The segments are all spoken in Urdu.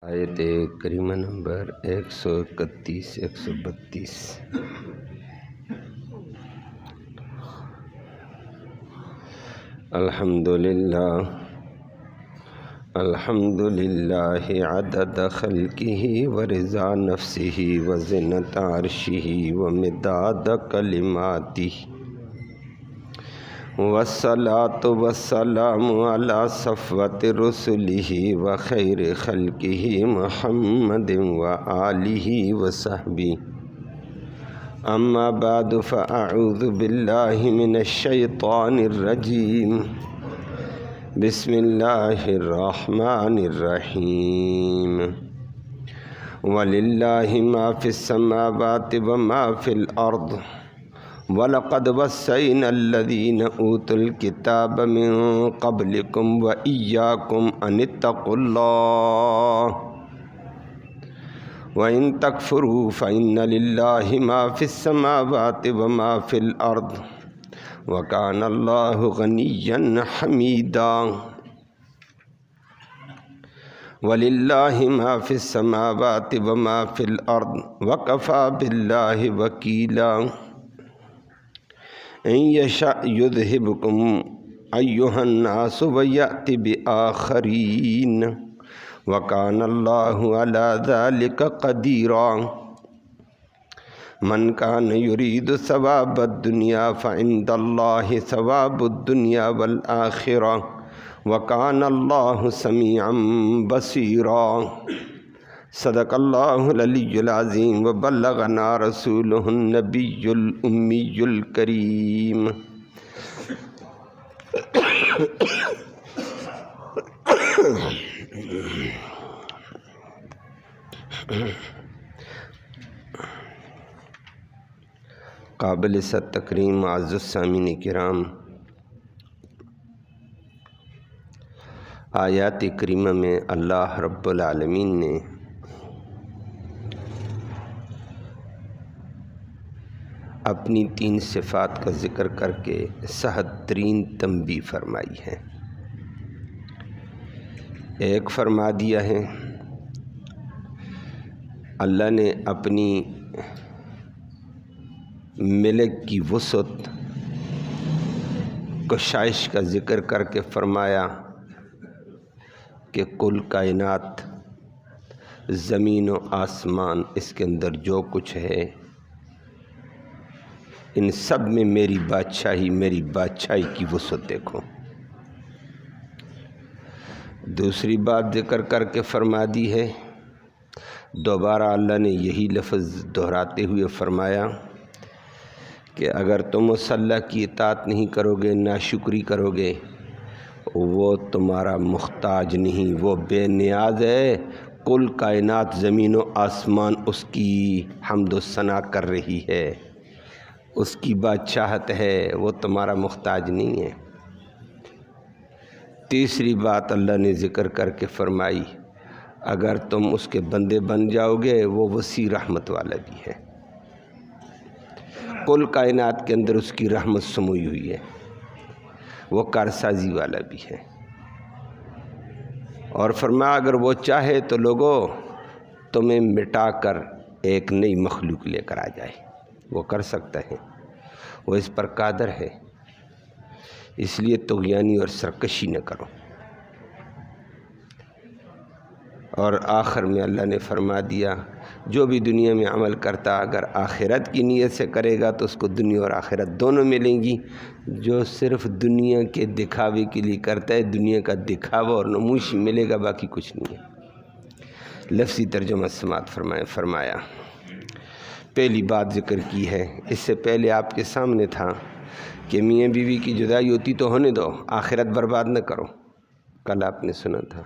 آیت کریمہ نمبر 131-132۔ الحمدللہ عدد خلقہ ورضا نفسہ وزنۃ عرشہ ومداد کلماتہ، والصلاة والسلام علی صفوت رسلہ وخیر خلقہ محمد وآلہ وصحبہ، اما بعد فاعوذ باللہ من الشیطان الرجیم، بسم اللہ الرحمن الرحیم، وَلِلَّهِ مَا فِي السَّمَاوَاتِ وَمَا فِي الْأَرْضِ وَلَقَدْ وَصَّيْنَا الَّذِينَ أُوتُوا الْكِتَابَ مِنْ قَبْلِكُمْ وَإِيَّاكُمْ أَنِ اتَّقُوا اللَّهَ وَإِنْ تَكْفُرُوا فَإِنَّ لِلَّهِ مَا فِي السَّمَاوَاتِ وَمَا فِي الْأَرْضِ وَكَانَ اللَّهُ غَنِيًّا حَمِيدًا۔ وَلِلَّهِ مَا فِي السَّمَاوَاتِ وَمَا فِي الْأَرْضِ وَكَفَى بِاللَّهِ وَكِيلًا۔ إِن يَشَأْ يُذْهِبْكُمْ أَيُّهَا النَّاسُ وَيَأْتِ بِآخَرِينَ وَكَانَ اللَّهُ عَلَى ذَلِكَ قَدِيرًا۔ من كان يريد ثواب الدنيا فعند الله ثواب الدنيا والآخرة وكان الله سميعا بصيرا۔ صدق الله العلي العظيم وبلغنا رسوله النبي الأمي الكريم۔ قابل ست تکریم معزز السامعین کرام، آیات کریمہ میں اللہ رب العالمین نے اپنی 3 صفات کا ذکر کر کے سخت ترین تنبیہ فرمائی ہے۔ ایک فرما دیا ہے اللہ نے اپنی ملک کی وسعت کشائش کا ذکر کر کے فرمایا کہ کل کائنات، زمین و آسمان، اس کے اندر جو کچھ ہے، ان سب میں میری بادشاہی کی وسعت دیکھو۔ دوسری بات ذکر کر کے فرما دی ہے، دوبارہ اللہ نے یہی لفظ دہراتے ہوئے فرمایا کہ اگر تم اس اللہ کی اطاعت نہیں کرو گے، ناشکری کرو گے، وہ تمہارا محتاج نہیں، وہ بے نیاز ہے۔ کل کائنات، زمین و آسمان اس کی حمد و ثنا کر رہی ہے، اس کی بادشاہت ہے، وہ تمہارا محتاج نہیں ہے۔ تیسری بات اللہ نے ذکر کر کے فرمائی، اگر تم اس کے بندے بن جاؤ گے، وہ وسیع رحمت والا بھی ہے، کل کائنات کے اندر اس کی رحمت سموئی ہوئی ہے، وہ کارسازی والا بھی ہے۔ اور فرمایا اگر وہ چاہے تو لوگوں تمہیں مٹا کر ایک نئی مخلوق لے کر آ جائے، وہ کر سکتا ہے، وہ اس پر قادر ہے، اس لیے طغیانی اور سرکشی نہ کرو۔ اور آخر میں اللہ نے فرما دیا جو بھی دنیا میں عمل کرتا اگر آخرت کی نیت سے کرے گا تو اس کو دنیا اور آخرت دونوں ملیں گی۔ جو صرف دنیا کے دکھاوے کے لیے کرتا ہے، دنیا کا دکھاوا اور نمائش ملے گا، باقی کچھ نہیں ہے۔ لفظی ترجمہ سماعت فرمایا۔ پہلی بات ذکر کی ہے، اس سے پہلے آپ کے سامنے تھا کہ میاں بیوی کی جدائی ہوتی تو ہونے دو، آخرت برباد نہ کرو۔ کل آپ نے سنا تھا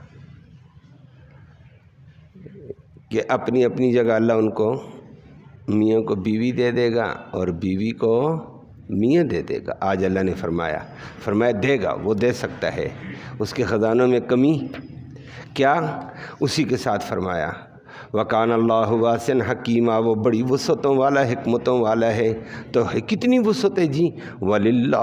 کہ اپنی اپنی جگہ اللہ ان کو، میاں کو بیوی دے دے گا اور بیوی کو میاں دے دے گا۔ آج اللہ نے فرمایا دے گا، وہ دے سکتا ہے، اس کے خزانوں میں کمی کیا؟ اسی کے ساتھ فرمایا وکان اللہ واسعا حکیما، وہ بڑی وسعتوں والا حکمتوں والا ہے۔ تو کتنی وسعت ہے جی؟ وللہ،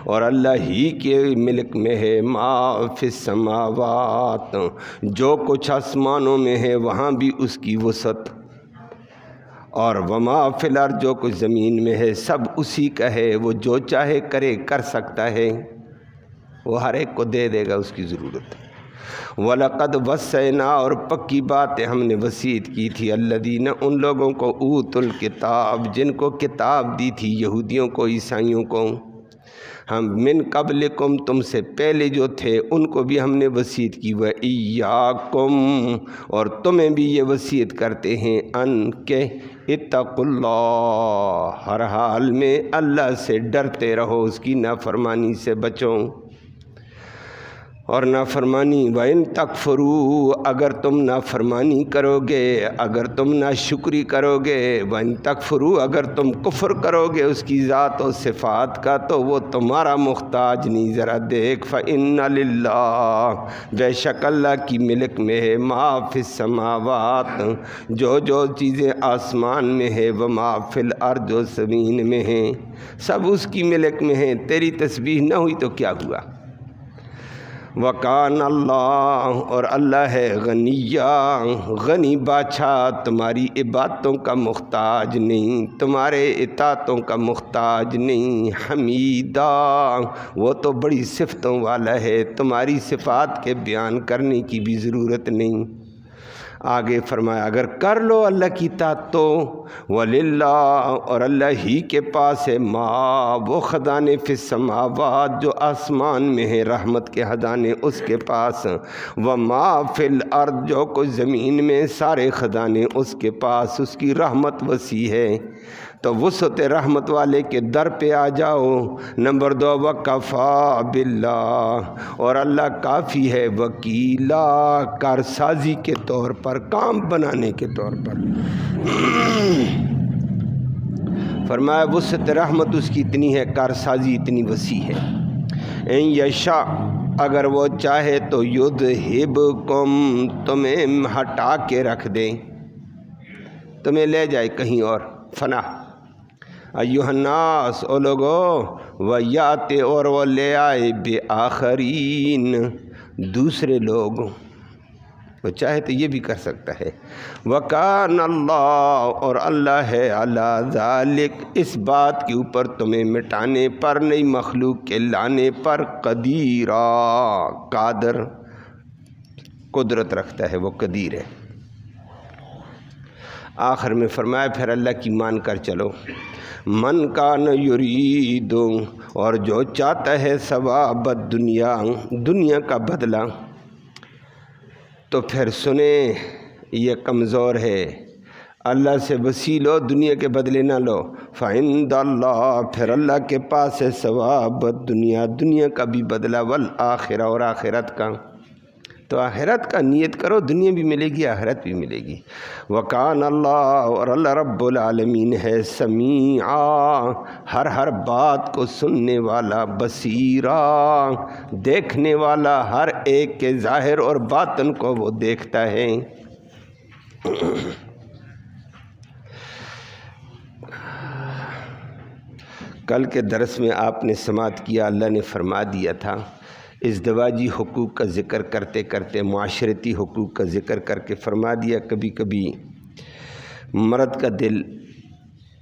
اور اللہ ہی کے ملک میں ہے ما فی السماوات، جو کچھ آسمانوں میں ہے وہاں بھی اس کی وسعت، اور وما فی الارض، جو کچھ زمین میں ہے سب اسی کا ہے، وہ جو چاہے کرے کر سکتا ہے، وہ ہر ایک کو دے دے گا اس کی ضرورت۔ وَلَقَدْ وَصَّيْنَا، اور پکی بات ہے ہم نے وصیت کی تھی، الذین، ان لوگوں کو، اوتوا الکتاب، جن کو کتاب دی تھی، یہودیوں کو، عیسائیوں کو، ہم من قبلکم، تم سے پہلے جو تھے ان کو بھی ہم نے وصیت کی، وَإِيَّاكُمْ، اور تمہیں بھی یہ وصیت کرتے ہیں، ان کہ اتقوا اللہ، ہر حال میں اللہ سے ڈرتے رہو، اس کی نافرمانی سے بچو، اور نافرمانی، وَإِن تَكْفُرُوا، اگر تم نافرمانی کرو گے، اگر تم ناشکری کرو گے، وَإِن تَكْفُرُوا، اگر تم کفر کرو گے اس کی ذات و صفات کا، تو وہ تمہارا محتاج نہیں، ذرا دیکھ، فَإِنَّ لِلَّهِ، بے شک اللہ کی ملک میں ہے، ما فی السماوات، جو چیزیں آسمان میں ہے، وما فی الارض، جو زمین میں ہیں، سب اس کی ملک میں ہیں، تیری تسبیح نہ ہوئی تو کیا ہوا؟ وکان اللہ، اور اللہ ہے غنیہ، غنی بادشاہ، تمہاری عبادتوں کا محتاج نہیں، تمہارے اطاعتوں کا محتاج نہیں، حمیدہ، وہ تو بڑی صفتوں والا ہے، تمہاری صفات کے بیان کرنے کی بھی ضرورت نہیں۔ آگے فرمایا اگر کر لو اللہ کی اطاعت تو، وللہ، اور اللہ ہی کے پاس ہے، ما، وہ خزانے، فی السماوات، جو آسمان میں ہے، رحمت کے خزانے اس کے پاس، وما فی الارض، جو کچھ زمین میں سارے خزانے اس کے پاس، اس کی رحمت وسیع ہے، تو وسعت رحمت والے کے در پہ آ جاؤ۔ نمبر 2، وکفا باللہ، اور اللہ کافی ہے، وکیلا، کارسازی کے طور پر، کام بنانے کے طور پر۔ فرمایا وسعت رحمت اس کی اتنی ہے، کارسازی اتنی وسیع ہے، ان یشاء، اگر وہ چاہے تو، یذہبکم، تمہیں ہٹا کے رکھ دے، تمہیں لے جائے کہیں اور، فنا، ایھا الناس، او لوگو، ویات، اور وہ لے آئے، بآخرین، دوسرے لوگ، وہ چاہے تو یہ بھی کر سکتا ہے، وکان اللہ، اور اللہ ہے، علی ذالک، اس بات کے اوپر، تمہیں مٹانے پر، نئی مخلوق کے لانے پر، قدیرا، قادر، قدرت رکھتا ہے، وہ قدیر ہے۔ آخر میں فرمایا پھر اللہ کی مان کر چلو، من کان یرید، اور جو چاہتا ہے، ثواب الدنیا، دنیا کا بدلہ، تو پھر سنیں یہ کمزور ہے، اللہ سے وسیع لو، دنیا کے بدلے نہ لو، فعند اللہ، پھر اللہ کے پاس ہے، ثواب الدنیا، دنیا کا بھی بدلہ، والآخرہ، اور آخرت کا، تو آخرت کا نیت کرو، دنیا بھی ملے گی، آخرت بھی ملے گی۔ وکان اللہ، اور اللہ رب العالمین ہے، سمیعا، ہر بات کو سننے والا، بصیرا، دیکھنے والا، ہر ایک کے ظاہر اور باطن کو وہ دیکھتا ہے۔ کل کے درس میں آپ نے سماعت کیا، اللہ نے فرما دیا تھا، ازدواجی حقوق کا ذکر کرتے کرتے معاشرتی حقوق کا ذکر کر کے فرما دیا، کبھی کبھی مرد کا دل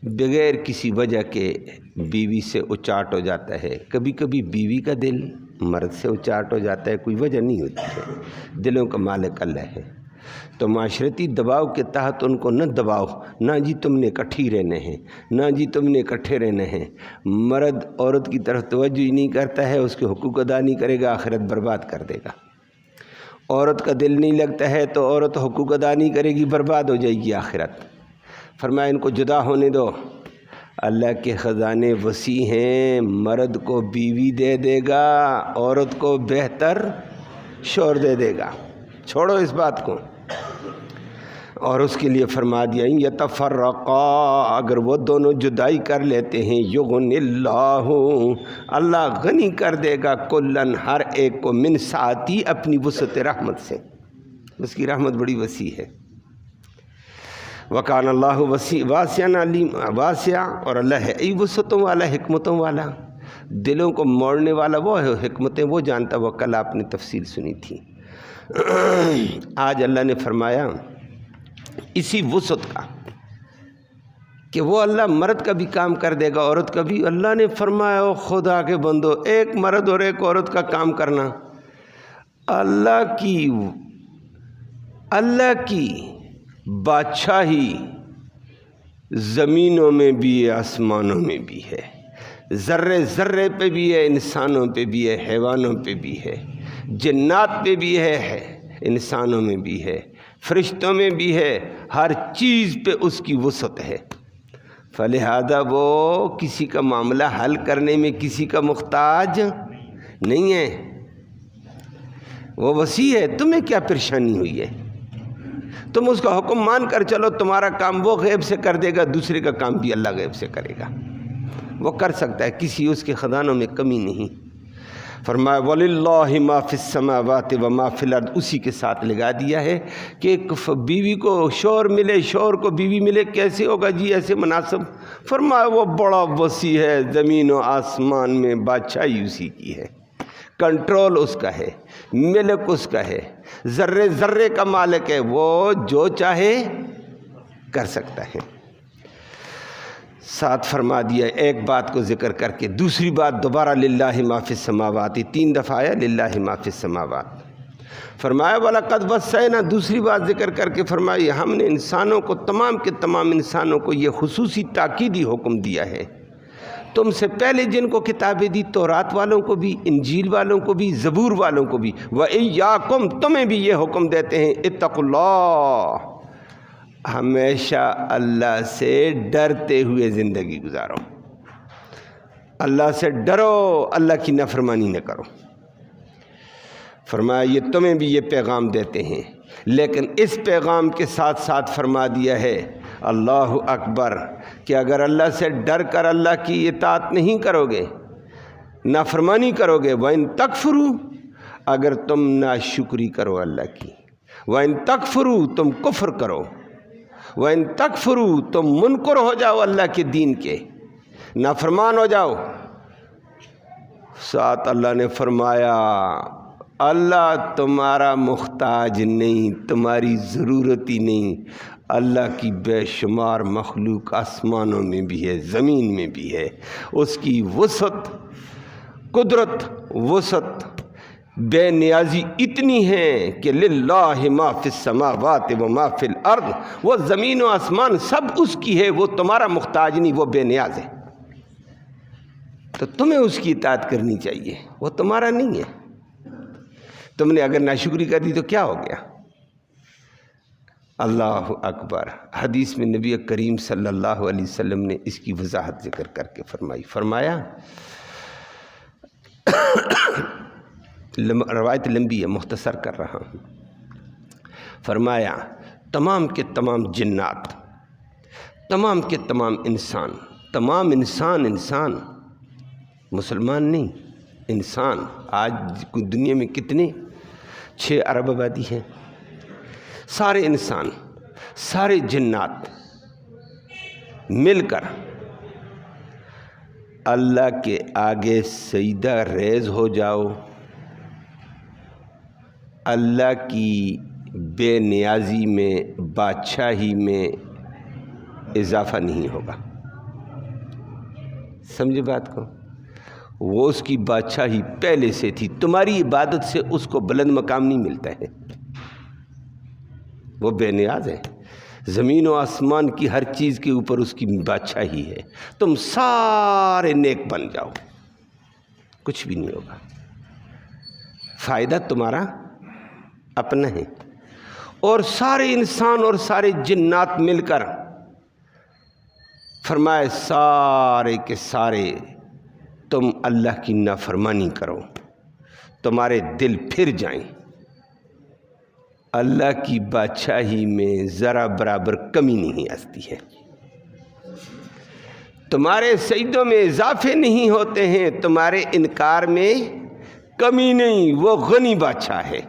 بغیر کسی وجہ کے بیوی سے اچاٹ ہو جاتا ہے، کبھی کبھی بیوی کا دل مرد سے اچاٹ ہو جاتا ہے، کوئی وجہ نہیں ہوتی ہے، دلوں کا مالک اللہ ہے۔ تو معاشرتی دباؤ کے تحت ان کو نہ دباؤ، نہ جی تم نے اکٹھی رہنے ہیں، نہ جی تم نے اکٹھے رہنا ہے۔ مرد عورت کی طرف توجہ ہی نہیں کرتا ہے، اس کے حقوق ادا نہیں کرے گا، آخرت برباد کر دے گا۔ عورت کا دل نہیں لگتا ہے تو عورت حقوق ادا نہیں کرے گی، برباد ہو جائے گی آخرت۔ فرمایا ان کو جدا ہونے دو، اللہ کے خزانے وسیع ہیں، مرد کو بیوی دے دے گا، عورت کو بہتر شوہر دے دے گا، چھوڑو اس بات کو۔ اور اس کے لیے فرما دیا، یتفرقا، اگر وہ دونوں جدائی کر لیتے ہیں، یغنی اللہ، اللہ غنی کر دے گا، کلن، ہر ایک کو، من سعتی، اپنی وسعت رحمت سے۔ اس کی رحمت بڑی وسیع ہے۔ وکان اللہ واسعا علیم، واسع، اور اللہ ہے وسعتوں والا، حکمتوں والا، دلوں کو موڑنے والا وہ ہے، حکمتیں وہ جانتا۔ وہ کل آپ نے تفصیل سنی تھی۔ آج اللہ نے فرمایا اسی وسعت کا کہ وہ اللہ مرد کا بھی کام کر دے گا، عورت کا بھی۔ اللہ نے فرمایا او خدا کے بندو، ایک مرد اور ایک عورت کا کام کرنا اللہ کی بادشاہی زمینوں میں بھی ہے، آسمانوں میں بھی ہے، ذرے ذرے پہ بھی ہے، انسانوں پہ بھی ہے، حیوانوں پہ بھی ہے، جنات پہ بھی ہے، انسانوں میں بھی ہے، فرشتوں میں بھی ہے، ہر چیز پہ اس کی وسعت ہے۔ فلہذا وہ کسی کا معاملہ حل کرنے میں کسی کا محتاج نہیں ہے، وہ وسیع ہے۔ تمہیں کیا پریشانی ہوئی ہے؟ تم اس کا حکم مان کر چلو، تمہارا کام وہ غیب سے کر دے گا، دوسرے کا کام بھی اللہ غیب سے کرے گا، وہ کر سکتا ہے، کسی اس کے خزانوں میں کمی نہیں۔ فرمایا وَلِلَّهِ مَا فِي السَّمَاوَاتِ وَمَا فِي الْأَرْضِ، اسی کے ساتھ لگا دیا ہے کہ ایک بیوی کو شوہر ملے، شوہر کو بیوی ملے، کیسے ہوگا جی ایسے مناسب؟ فرمایا وہ بڑا وسیع ہے، زمین و آسمان میں بادشاہی اسی کی ہے، کنٹرول اس کا ہے، ملک اس کا ہے، ذرے ذرے کا مالک ہے، وہ جو چاہے کر سکتا ہے۔ ساتھ فرما دیا ایک بات کو ذکر کر کے دوسری بات دوبارہ للہ ما فی السماوات، 3 دفعہ آیا للہ ما فی السماوات۔ فرمایا وَلَقَدْ وَصَّيْنَا، دوسری بات ذکر کر کے فرمایا ہم نے انسانوں کو، تمام کے تمام انسانوں کو یہ خصوصی تاکیدی حکم دیا ہے، تم سے پہلے جن کو کتابیں دی، تورات والوں کو بھی، انجیل والوں کو بھی، زبور والوں کو بھی، وَإِيَّاكُمْ، تمہیں بھی یہ حکم دیتے ہیں اتقوا اللہ، ہمیشہ اللہ سے ڈرتے ہوئے زندگی گزارو، اللہ سے ڈرو، اللہ کی نافرمانی نہ کرو۔ فرمایا یہ تمہیں بھی یہ پیغام دیتے ہیں، لیکن اس پیغام کے ساتھ ساتھ فرما دیا ہے اللہ اکبر، کہ اگر اللہ سے ڈر کر اللہ کی اطاعت نہیں کرو گے، نافرمانی کرو گے، وَإِن تَكْفُرُوا، اگر تم ناشکری کرو اللہ کی، وَإِن تَكْفُرُوا، تم کفر کرو، وَإِن تَكْفُرُوا، تم منکر ہو جاؤ اللہ کے دین کے، نافرمان ہو جاؤ۔ ساتھ اللہ نے فرمایا اللہ تمہارا محتاج نہیں، تمہاری ضرورت ہی نہیں، اللہ کی بے شمار مخلوق آسمانوں میں بھی ہے، زمین میں بھی ہے، اس کی وسعت، قدرت، وسعت، بے نیازی اتنی ہے کہ للہ ما فی السماوات و ما فی الارض، وہ زمین و آسمان سب اس کی ہے، وہ تمہارا محتاج نہیں، وہ بے نیاز ہے، تو تمہیں اس کی اطاعت کرنی چاہیے، وہ تمہارا نہیں ہے۔ تم نے اگر ناشکری کر دی تو کیا ہو گیا؟ اللہ اکبر۔ حدیث میں نبی کریم صلی اللہ علیہ وسلم نے اس کی وضاحت ذکر کر کے فرمایا روایت لمبی ہے، مختصر کر رہا ہوں۔ فرمایا تمام کے تمام جنات، تمام کے تمام انسان مسلمان نہیں، انسان، آج دنیا میں کتنے 6 ارب آبادی ہے، سارے انسان، سارے جنات مل کر اللہ کے آگے سجدہ ریز ہو جاؤ، اللہ کی بے نیازی میں، بادشاہی میں اضافہ نہیں ہوگا۔ سمجھے بات کو؟ وہ اس کی بادشاہی پہلے سے تھی، تمہاری عبادت سے اس کو بلند مقام نہیں ملتا ہے، وہ بے نیاز ہے، زمین و آسمان کی ہر چیز کے اوپر اس کی بادشاہی ہے۔ تم سارے نیک بن جاؤ، کچھ بھی نہیں ہوگا، فائدہ تمہارا اپنا ہے، اور سارے انسان اور سارے جنات مل کر فرمائے سارے کے سارے تم اللہ کی نافرمانی کرو، تمہارے دل پھر جائیں، اللہ کی بادشاہی میں ذرا برابر کمی نہیں آتی ہے، تمہارے سجدوں میں اضافے نہیں ہوتے ہیں، تمہارے انکار میں کمی نہیں، وہ غنی بادشاہ ہے،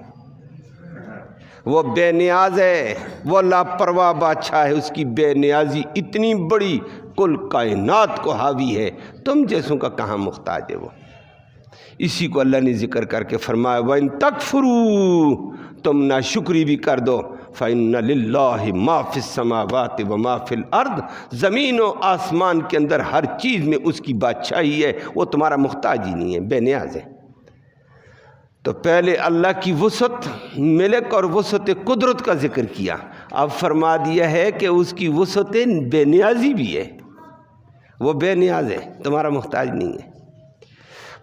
وہ بے نیاز ہے، وہ لاپرواہ بادشاہ ہے، اس کی بے نیازی اتنی بڑی کل کائنات کو حاوی ہے، تم جیسوں کا کہاں محتاج ہے وہ۔ اسی کو اللہ نے ذکر کر کے فرمایا وَإِن تَكْفُرُوا، تم ناشکری بھی کر دو، فَإِنَّ لِلَّهِ مَا فِي السَّمَاوَاتِ وَمَا فِي الْأَرْضِ، زمین و آسمان کے اندر ہر چیز میں اس کی بادشاہی ہے، وہ تمہارا محتاج ہی نہیں ہے، بے نیاز ہے۔ تو پہلے اللہ کی وسعت ملک اور وسعت قدرت کا ذکر کیا، اب فرما دیا ہے کہ اس کی وسعت بے نیازی بھی ہے، وہ بے نیاز ہے، تمہارا محتاج نہیں ہے۔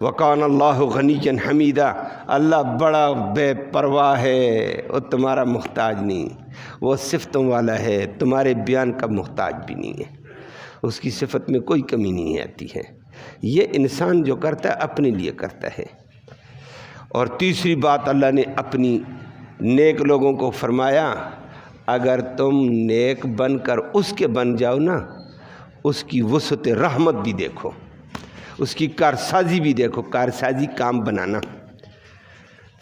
وَقَانَ اللَّهُ غَنِيًّا حَمِيدًا، اللہ بڑا بے پرواہ ہے، وہ تمہارا محتاج نہیں، وہ صفتوں والا ہے، تمہارے بیان کا محتاج بھی نہیں ہے، اس کی صفت میں کوئی کمی نہیں آتی ہے۔ یہ انسان جو کرتا ہے اپنے لیے کرتا ہے۔ اور تیسری بات اللہ نے اپنی نیک لوگوں کو فرمایا، اگر تم نیک بن کر اس کے بن جاؤ نا، اس کی وسعت رحمت بھی دیکھو، اس کی کارسازی بھی دیکھو، کارسازی کام بنانا۔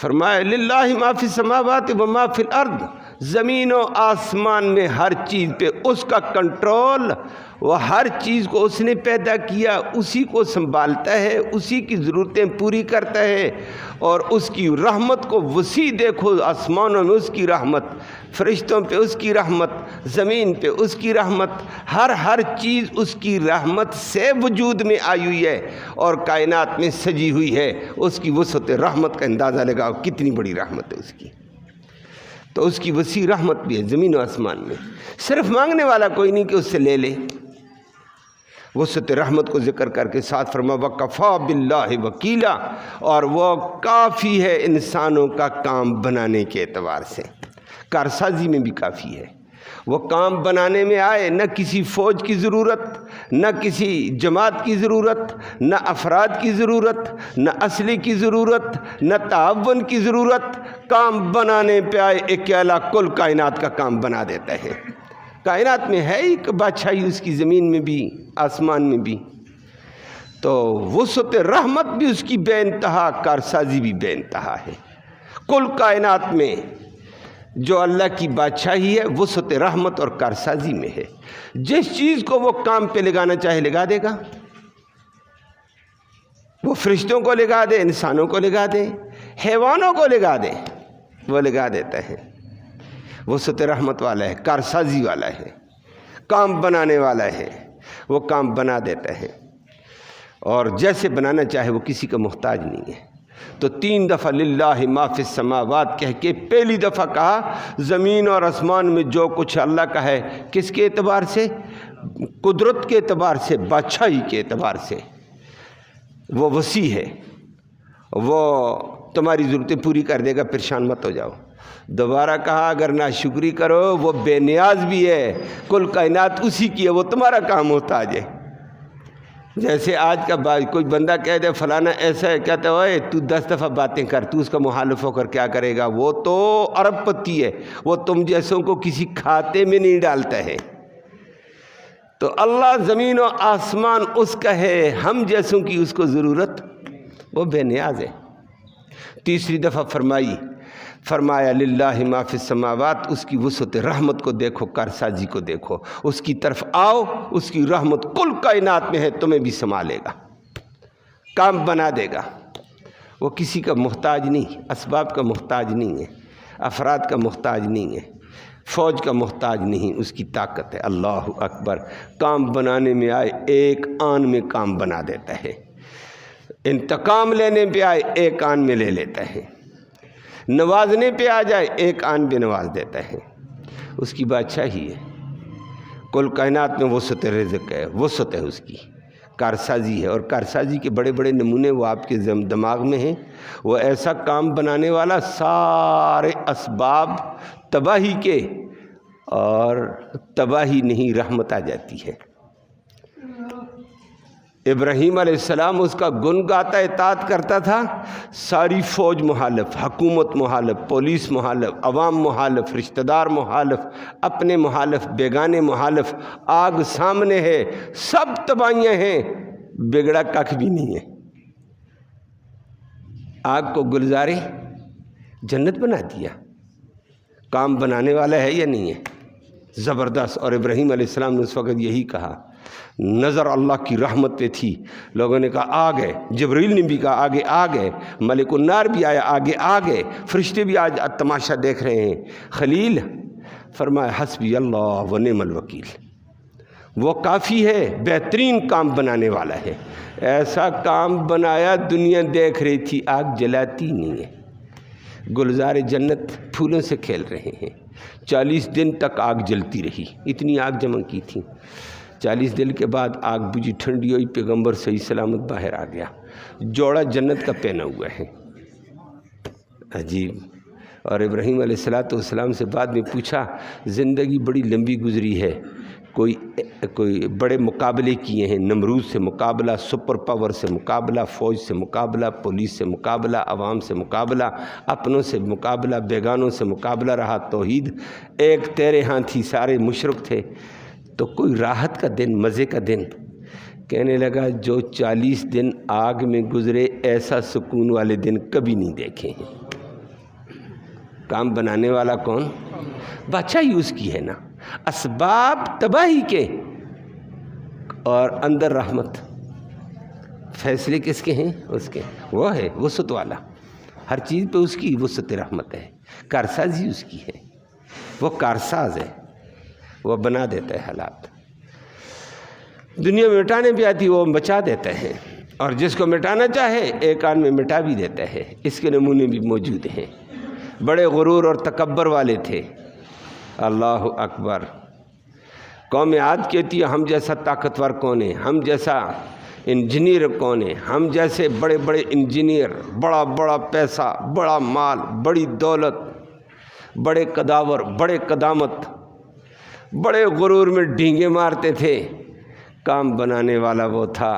فرمایا للہ ما فی السماوات و ما فی الارض، زمین و آسمان میں ہر چیز پہ اس کا کنٹرول، وہ ہر چیز کو اس نے پیدا کیا، اسی کو سنبھالتا ہے، اسی کی ضرورتیں پوری کرتا ہے، اور اس کی رحمت کو وسیع دیکھو، آسمانوں میں اس کی رحمت، فرشتوں پہ اس کی رحمت، زمین پہ اس کی رحمت، ہر چیز اس کی رحمت سے وجود میں آئی ہوئی ہے اور کائنات میں سجی ہوئی ہے۔ اس کی وسعت رحمت کا اندازہ لگاؤ، کتنی بڑی رحمت ہے اس کی۔ تو اس کی وسیع رحمت بھی ہے زمین و آسمان میں، صرف مانگنے والا کوئی نہیں کہ اس سے لے لے۔ وسعت رحمت کو ذکر کر کے ساتھ فرما وَكَفَى بِاللَّهِ وَكِيلًا، اور وہ کافی ہے انسانوں کا کام بنانے کے اعتبار سے، کارسازی میں بھی کافی ہے۔ وہ کام بنانے میں آئے، نہ کسی فوج کی ضرورت، نہ کسی جماعت کی ضرورت، نہ افراد کی ضرورت، نہ اسلحے کی ضرورت، نہ تعاون کی ضرورت، کام بنانے پہ آئے اکیلا کل کائنات کا کام بنا دیتا ہے۔ کائنات میں ہے ایک بادشاہی اس کی، زمین میں بھی آسمان میں بھی، تو وسعت رحمت بھی اس کی بے انتہا، کارسازی بھی بے انتہا ہے۔ کل کائنات میں جو اللہ کی بادشاہی ہے وسعت رحمت اور کارسازی میں ہے۔ جس چیز کو وہ کام پہ لگانا چاہے لگا دے گا، وہ فرشتوں کو لگا دے، انسانوں کو لگا دے، حیوانوں کو لگا دے، وہ لگا دیتا ہے۔ وسعت رحمت والا ہے، کارسازی والا ہے، کام بنانے والا ہے، وہ کام بنا دیتا ہے، اور جیسے بنانا چاہے وہ کسی کا محتاج نہیں ہے۔ تو 3 دفعہ للہ ما فی السماوات کہہ کے پہلی دفعہ کہا زمین اور آسمان میں جو کچھ اللہ کا ہے، کس کے اعتبار سے؟ قدرت کے اعتبار سے، بادشاہی کے اعتبار سے، وہ وسیع ہے، وہ تمہاری ضرورتیں پوری کر دے گا، پریشان مت ہو جاؤ۔ دوبارہ کہا اگر ناشکری کرو وہ بے نیاز بھی ہے، کل کائنات اسی کی ہے، وہ تمہارا کام محتاج ہے۔ جیسے آج کا کوئی بندہ کہہ دے فلانا ایسا ہے، کہتا ہے اوئے تو 10 دفعہ باتیں کر، تو اس کا مخالف ہو کر کیا کرے گا؟ وہ تو ارب پتی ہے، وہ تم جیسوں کو کسی کھاتے میں نہیں ڈالتا ہے۔ تو اللہ زمین و آسمان اس کا ہے، ہم جیسوں کی اس کو ضرورت، وہ بے نیاز ہے۔ تیسری دفعہ فرمایا للہ ما فی السماوات، اس کی وسعت رحمت کو دیکھو، کارسازی کو دیکھو، اس کی طرف آؤ، اس کی رحمت کل کائنات میں ہے، تمہیں بھی سنبھالے گا، کام بنا دے گا۔ وہ کسی کا محتاج نہیں، اسباب کا محتاج نہیں ہے، افراد کا محتاج نہیں ہے، فوج کا محتاج نہیں، اس کی طاقت ہے۔ اللہ اکبر۔ کام بنانے میں آئے ایک آن میں کام بنا دیتا ہے، انتقام لینے پہ آئے ایک آن میں لے لیتا ہے، نوازنے پہ آ جائے ایک آن پہ نواز دیتا ہے۔ اس کی بادشاہی ہے، کل کائنات میں وسعت رزق ہے، وسعت ہے اس کی، کارسازی ہے، اور کارسازی کے بڑے بڑے نمونے وہ آپ کے دماغ میں ہیں۔ وہ ایسا کام بنانے والا سارے اسباب تباہی کے، اور تباہی نہیں رحمت آ جاتی ہے۔ ابراہیم علیہ السلام اس کا گن گاتا اطاعت کرتا تھا، ساری فوج مخالف، حکومت مخالف، پولیس مخالف، عوام مخالف، رشتہ دار مخالف، اپنے مخالف، بیگانے مخالف، آگ سامنے ہے، سب تباہیاں ہیں، بگڑا ککھ بھی نہیں ہے۔ آگ کو گلزارے جنت بنا دیا، کام بنانے والا ہے یا نہیں ہے؟ زبردست. اور ابراہیم علیہ السلام نے اس وقت یہی کہا. نظر اللہ کی رحمت پہ تھی. لوگوں نے کہا آ گئے. جبریل نے بھی کہا آگے آ گئے. ملک النار بھی آیا آگے آ گئے. فرشتے بھی آج تماشا دیکھ رہے ہیں. خلیل فرمایا حسبی اللہ و نعم الوکیل. وہ کافی ہے، بہترین کام بنانے والا ہے. ایسا کام بنایا دنیا دیکھ رہی تھی، آگ جلاتی نہیں ہے. گلزار جنت پھولوں سے کھیل رہے ہیں. 40 دن تک آگ جلتی رہی. اتنی آگ جمع کی تھی. 40 دن کے بعد آگ بجھی، ٹھنڈی ہوئی، پیغمبر صحیح سلامت باہر آ گیا. جوڑا جنت کا پہنا ہوا ہے. عجیب. اور ابراہیم علیہ السلام سے بعد میں پوچھا زندگی بڑی لمبی گزری ہے، کوئی بڑے مقابلے کیے ہیں، نمرود سے مقابلہ، سپر پاور سے مقابلہ، فوج سے مقابلہ، پولیس سے مقابلہ، عوام سے مقابلہ، اپنوں سے مقابلہ، بیگانوں سے مقابلہ رہا. توحید ایک تیرے ہاں تھی، سارے مشرک تھے. تو کوئی راحت کا دن، مزے کا دن. کہنے لگا جو 40 دن آگ میں گزرے ایسا سکون والے دن کبھی نہیں دیکھے ہیں. کام بنانے والا کون؟ بادشاہ یوز کی ہے نا. اسباب تباہی کے اور اندر رحمت. فیصلے کس کے ہیں؟ اس کے. وہ ہے وسعت والا. ہر چیز پہ اس کی وسعت رحمت ہے. کارسازی اس کی ہے. وہ کارساز ہے. وہ بنا دیتا ہے حالات. دنیا میں مٹانے بھی آتی وہ بچا دیتا ہے. اور جس کو مٹانا چاہے ایک آن میں مٹا بھی دیتا ہے. اس کے نمونے بھی موجود ہیں. بڑے غرور اور تکبر والے تھے. اللہ اکبر. قوم عاد کہتی ہے ہم جیسا طاقتور کون ہے، ہم جیسا انجینئر کون ہے، ہم جیسے بڑے بڑے انجینئر، بڑا بڑا پیسہ، بڑا مال، بڑی دولت، بڑے قداور، بڑے قدامت، بڑے غرور میں ڈینگے مارتے تھے. کام بنانے والا وہ تھا.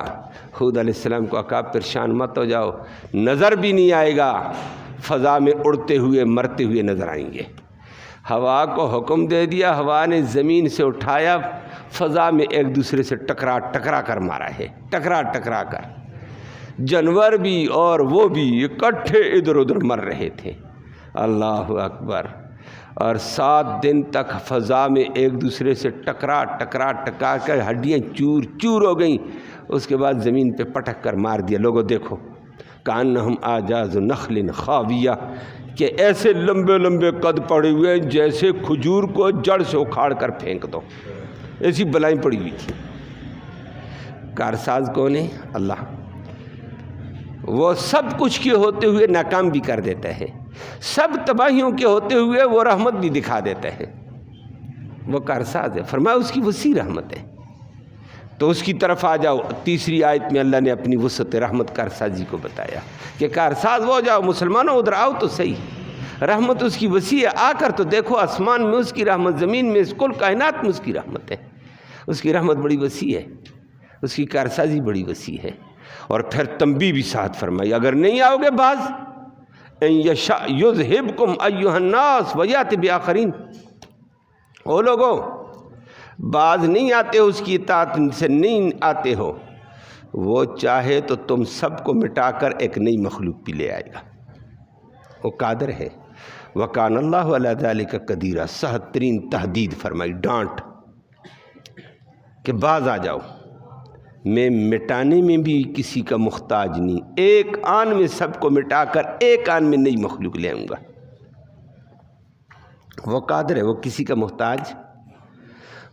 ہود علیہ السلام کو کہا پریشان مت ہو جاؤ، نظر بھی نہیں آئے گا، فضا میں اڑتے ہوئے مرتے ہوئے نظر آئیں گے. ہوا کو حکم دے دیا، ہوا نے زمین سے اٹھایا، فضا میں ایک دوسرے سے ٹکرا کر مارا ہے. ٹکرا کر جانور بھی اور وہ بھی اکٹھے ادھر ادھر مر رہے تھے. اللہ اکبر. اور 7 دن تک فضا میں ایک دوسرے سے ٹکرا کر ہڈیاں چور چور ہو گئیں. اس کے بعد زمین پہ پٹک کر مار دیا. لوگوں دیکھو کانہم آجاز نخل خاویہ، کہ ایسے لمبے لمبے قد پڑے ہوئے ہیں جیسے کھجور کو جڑ سے اکھاڑ کر پھینک دو. ایسی بلائیں پڑی ہوئی تھی. کارساز کون ہے؟ اللہ. وہ سب کچھ کے ہوتے ہوئے ناکام بھی کر دیتا ہے. سب تباہیوں کے ہوتے ہوئے وہ رحمت بھی دکھا دیتا ہے. وہ کارساز ہے. فرمایا اس کی وسیع رحمت ہے. تو اس کی طرف آ جاؤ. تیسری آیت میں اللہ نے اپنی وسعت رحمت کارسازی کو بتایا کہ کارساز ہو جاؤ. مسلمانوں ادھر آؤ تو صحیح. رحمت اس کی وسیع ہے. آ کر تو دیکھو آسمان میں اس کی رحمت، زمین میں، کل کائنات میں اس کی رحمت ہے. اس کی رحمت بڑی وسیع ہے. اس کی کارسازی بڑی وسیع ہے. اور پھر تنبیہ بھی ساتھ فرمائی اگر نہیں آؤ گے باز ان یشاء یذہبکم ایھا الناس ویأتی بآخرین. او لوگوں باز نہیں آتے ہو، اس کی اطاعت سے نہیں آتے ہو، وہ چاہے تو تم سب کو مٹا کر ایک نئی مخلوق بھی لے آئے گا. وہ قادر ہے. وکان اللہ علی ذلک قدیرا. سخت ترین تحدید فرمائی، ڈانٹ کہ باز آ جاؤ. میں مٹانے میں بھی کسی کا محتاج نہیں. ایک آن میں سب کو مٹا کر ایک آن میں نئی مخلوق لے آؤں گا. وہ قادر ہے. وہ کسی کا محتاج،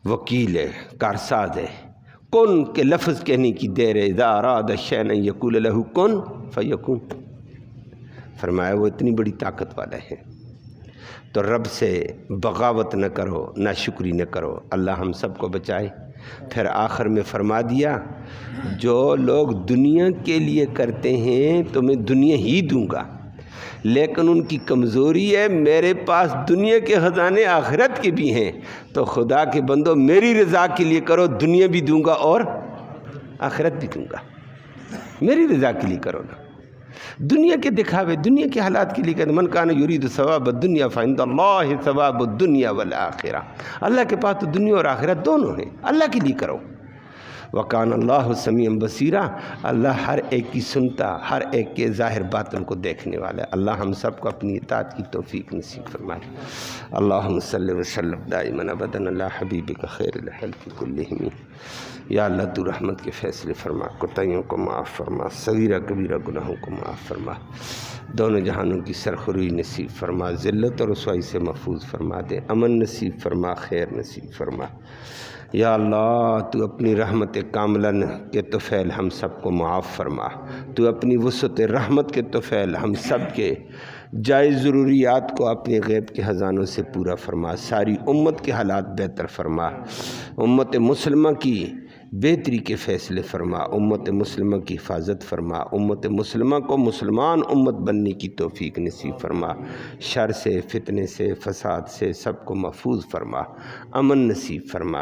وکیل ہے، کارساز ہے. کن کے لفظ کہنے کی دیر ہے. اذا اراد شیئا ان یقول له کن فیکون. فرمایا وہ اتنی بڑی طاقت والا ہے. تو رب سے بغاوت نہ کرو، ناشکری نہ کرو. اللہ ہم سب کو بچائے. پھر آخر میں فرما دیا جو لوگ دنیا کے لیے کرتے ہیں تو میں دنیا ہی دوں گا، لیکن ان کی کمزوری ہے میرے پاس دنیا کے خزانے آخرت کے بھی ہیں. تو خدا کے بندو میری رضا کے لیے کرو، دنیا بھی دوں گا اور آخرت بھی دوں گا. میری رضا کے لیے کرو نا. دنیا کے دکھاوے، دنیا کے حالات کے لیے کہتے من کان یرید ثواب الدنیا فعند اللہ ثواب الدنیا والآخرہ. اللہ کے پاس تو دنیا اور آخرت دونوں ہیں. اللہ کے لیے کرو. وکان اللہ سمیع بصیرا، اللہ ہر ایک کی سنتا، ہر ایک کے ظاہر باطن کو دیکھنے والا ہے۔ اللہ ہم سب کو اپنی اطاعت کی توفیق نصیب فرمائے۔ اللہم صلی وسلم دائما ابدا علی حبیبک خیر الخلق کلہم۔ یا اللہ تو رحمت کے فیصلے فرما، کوتاہیوں کو معاف فرما، صغیرہ کبیرہ گناہوں کو معاف فرما، دونوں جہانوں کی سرخروئی نصیب فرما، ذلت اور رسوائی سے محفوظ فرما دے، امن نصیب فرما، خیر نصیب فرما۔ یا اللہ تو اپنی رحمت کاملن کے طفیل ہم سب کو معاف فرما، تو اپنی وسعت رحمت کے طفیل ہم سب کے جائز ضروریات کو اپنے غیب کے خزانوں سے پورا فرما، ساری امت کے حالات بہتر فرما، امت مسلمہ کی بہتری کے فیصلے فرما، امت مسلمہ کی حفاظت فرما، امت مسلمہ کو مسلمان امت بننے کی توفیق نصیب فرما، شر سے، فتنے سے، فساد سے سب کو محفوظ فرما، امن نصیب فرما۔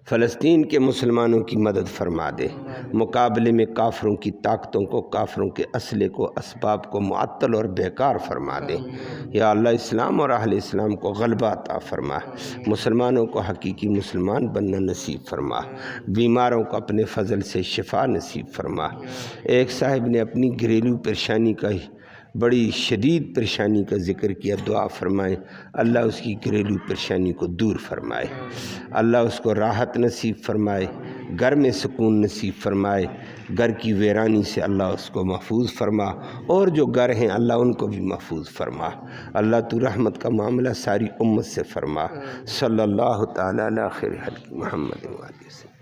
فلسطین کے مسلمانوں کی مدد فرما دے، مقابلے میں کافروں کی طاقتوں کو، کافروں کے اسلحے کو، اسباب کو معطل اور بیکار فرما دے۔ یا اللہ اسلام اور اہل اسلام کو غلبہ عطا فرما، مسلمانوں کو حقیقی مسلمان بننا نصیب فرما، بیماروں کو اپنے فضل سے شفا نصیب فرما۔ ایک صاحب نے اپنی گھریلو پریشانی کا بڑی شدید پریشانی کا ذکر کیا، دعا فرمائیں اللہ اس کی گھریلو پریشانی کو دور فرمائے، اللہ اس کو راحت نصیب فرمائے، گھر میں سکون نصیب فرمائے، گھر کی ویرانی سے اللہ اس کو محفوظ فرما، اور جو گھر ہیں اللہ ان کو بھی محفوظ فرما۔ اللہ تو رحمت کا معاملہ ساری امت سے فرما۔ صلی اللہ تعالیٰ علی خیر خلق محمد وآلہ وسلم۔